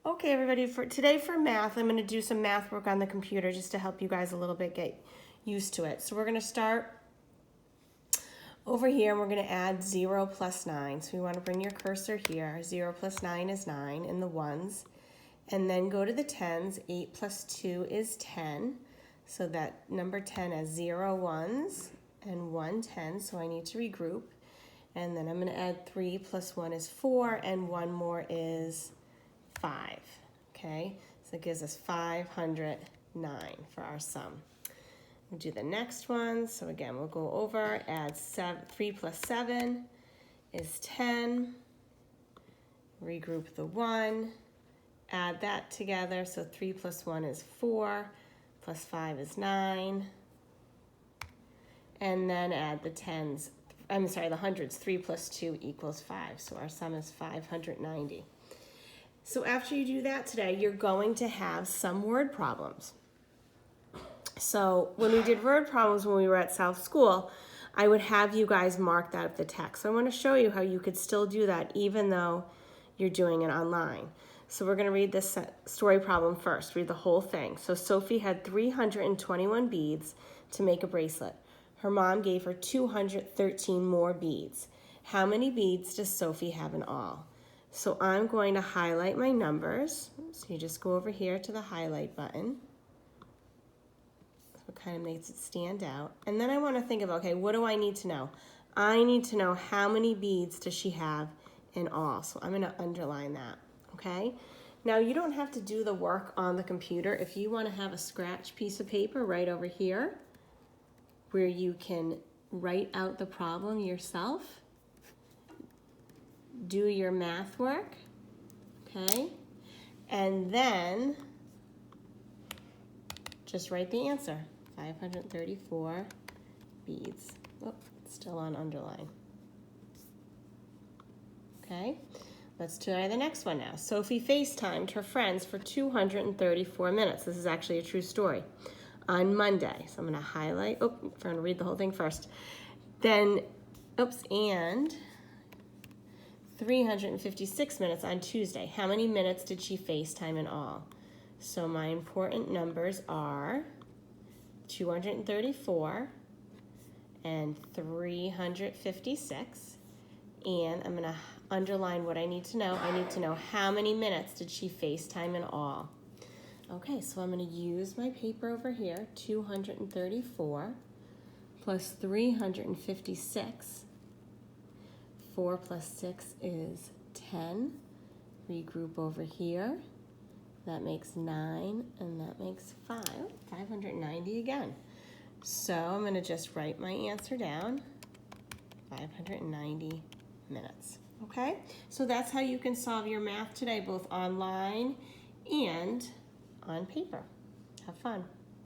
Okay, everybody, for today for math, I'm going to do some math work on the computer just to help you guys a little bit get used to it. So we're going to start over here and we're going to add 0 plus 9. So we want to bring your cursor here. 0 plus 9 is 9 in the ones. And then go to the tens. 8 plus 2 is 10. So that number 10 has 0 ones and 1 10. So I need to regroup. And then I'm going to add 3 plus 1 is 4 and 1 more is 5. Okay, so it gives us 509 for our sum. We'll do the next one. So again, we'll go over, add 3 plus 7 is 10. Regroup the 1, add that together. So 3 plus 1 is 4, plus 5 is 9. And then add the tens, the hundreds. 3 plus 2 equals 5. So our sum is 590. So after you do that today, you're going to have some word problems. So when we did word problems when we were at South School, I would have you guys mark that up the text. So I want to show you how you could still do that even though you're doing it online. So we're going to read this story problem first, read the whole thing. So Sophie had 321 beads to make a bracelet. Her mom gave her 213 more beads. How many beads does Sophie have in all? So I'm going to highlight my numbers. So you just go over here to the highlight button. So it kind of makes it stand out. And then I want to think of, okay, what do I need to know? I need to know how many beads does she have in all. So I'm going to underline that, okay? Now you don't have to do the work on the computer. If you want to have a scratch piece of paper right over here where you can write out the problem yourself, do your math work, okay? And then just write the answer, 534 beads. Oh, it's still on underline. Okay, let's try the next one now. Sophie FaceTimed her friends for 234 minutes. This is actually a true story. On Monday. So I'm gonna highlight, I'm gonna read the whole thing first. Then, and 356 minutes on Tuesday. How many minutes did she FaceTime in all? So my important numbers are 234 and 356. And I'm going to underline what I need to know. I need to know how many minutes did she FaceTime in all. Okay, so I'm going to use my paper over here, 234 plus 356. 4 plus 6 is 10. Regroup over here. That makes 9, and that makes 5. 590 again. So I'm going to just write my answer down. 590 minutes. Okay? So that's how you can solve your math today, both online and on paper. Have fun.